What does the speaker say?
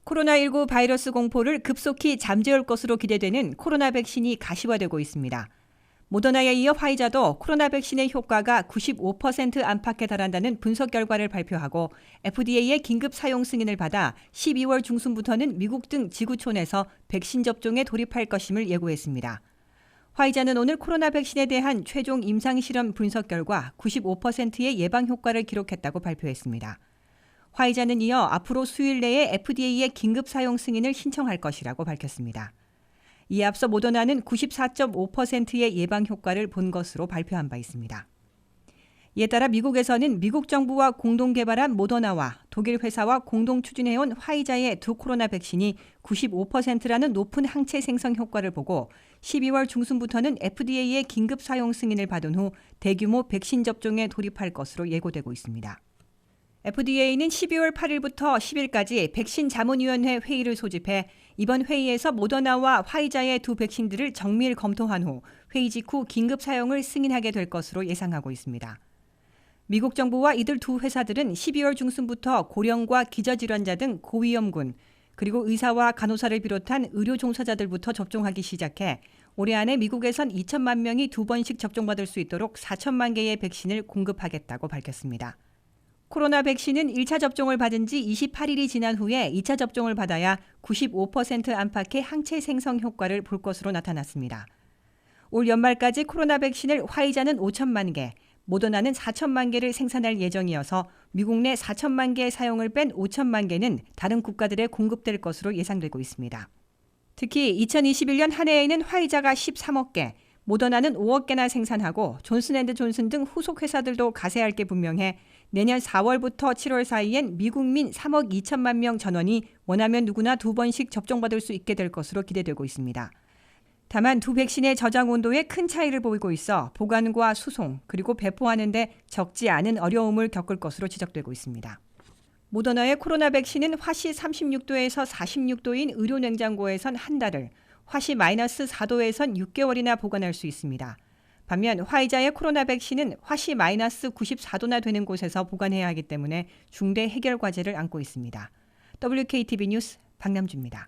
코로나19 바이러스 공포를 급속히 잠재울 것으로 기대되는 코로나 백신이 가시화되고 있습니다. 모더나에 이어 화이자도 코로나 백신의 효과가 95% 안팎에 달한다는 분석 결과를 발표하고 FDA의 긴급 사용 승인을 받아 12월 중순부터는 미국 등 지구촌에서 백신 접종에 돌입할 것임을 예고했습니다. 화이자는 오늘 코로나 백신에 대한 최종 임상실험 분석 결과 95%의 예방 효과를 기록했다고 발표했습니다. 화이자는 이어 앞으로 수일 내에 FDA의 긴급 사용 승인을 신청할 것이라고 밝혔습니다. 이에 앞서 모더나는 94.5%의 예방 효과를 본 것으로 발표한 바 있습니다. 이에 따라 미국에서는 미국 정부와 공동 개발한 모더나와 독일 회사와 공동 추진해온 화이자의 두 코로나 백신이 95%라는 높은 항체 생성 효과를 보고 12월 중순부터는 FDA의 긴급 사용 승인을 받은 후 대규모 백신 접종에 돌입할 것으로 예고되고 있습니다. FDA는 12월 8일부터 10일까지 백신 자문위원회 회의를 소집해 이번 회의에서 모더나와 화이자의 두 백신들을 정밀 검토한 후 회의 직후 긴급 사용을 승인하게 될 것으로 예상하고 있습니다. 미국 정부와 이들 두 회사들은 12월 중순부터 고령과 기저질환자 등 고위험군, 그리고 의사와 간호사를 비롯한 의료 종사자들부터 접종하기 시작해 올해 안에 미국에선 2천만 명이 두 번씩 접종받을 수 있도록 4천만 개의 백신을 공급하겠다고 밝혔습니다. 코로나 백신은 1차 접종을 받은 지 28일이 지난 후에 2차 접종을 받아야 95% 안팎의 항체 생성 효과를 볼 것으로 나타났습니다. 올 연말까지 코로나 백신을 화이자는 5천만 개, 모더나는 4천만 개를 생산할 예정이어서 미국 내 4천만 개 사용을 뺀 5천만 개는 다른 국가들에 공급될 것으로 예상되고 있습니다. 특히 2021년 한 해에는 화이자가 13억 개, 모더나는 5억 개나 생산하고 존슨앤드존슨 등 후속 회사들도 가세할 게 분명해 내년 4월부터 7월 사이엔 미국민 3억 2천만 명 전원이 원하면 누구나 두 번씩 접종받을 수 있게 될 것으로 기대되고 있습니다. 다만 두 백신의 저장 온도에 큰 차이를 보이고 있어 보관과 수송 그리고 배포하는 데 적지 않은 어려움을 겪을 것으로 지적되고 있습니다. 모더나의 코로나 백신은 화씨 36도에서 46도인 의료 냉장고에선 한 달을, 화씨 마이너스 4도에선 6개월이나 보관할 수 있습니다. 반면 화이자의 코로나 백신은 화씨 마이너스 94도나 되는 곳에서 보관해야 하기 때문에 중대 해결 과제를 안고 있습니다. WKTV 뉴스 박남주입니다.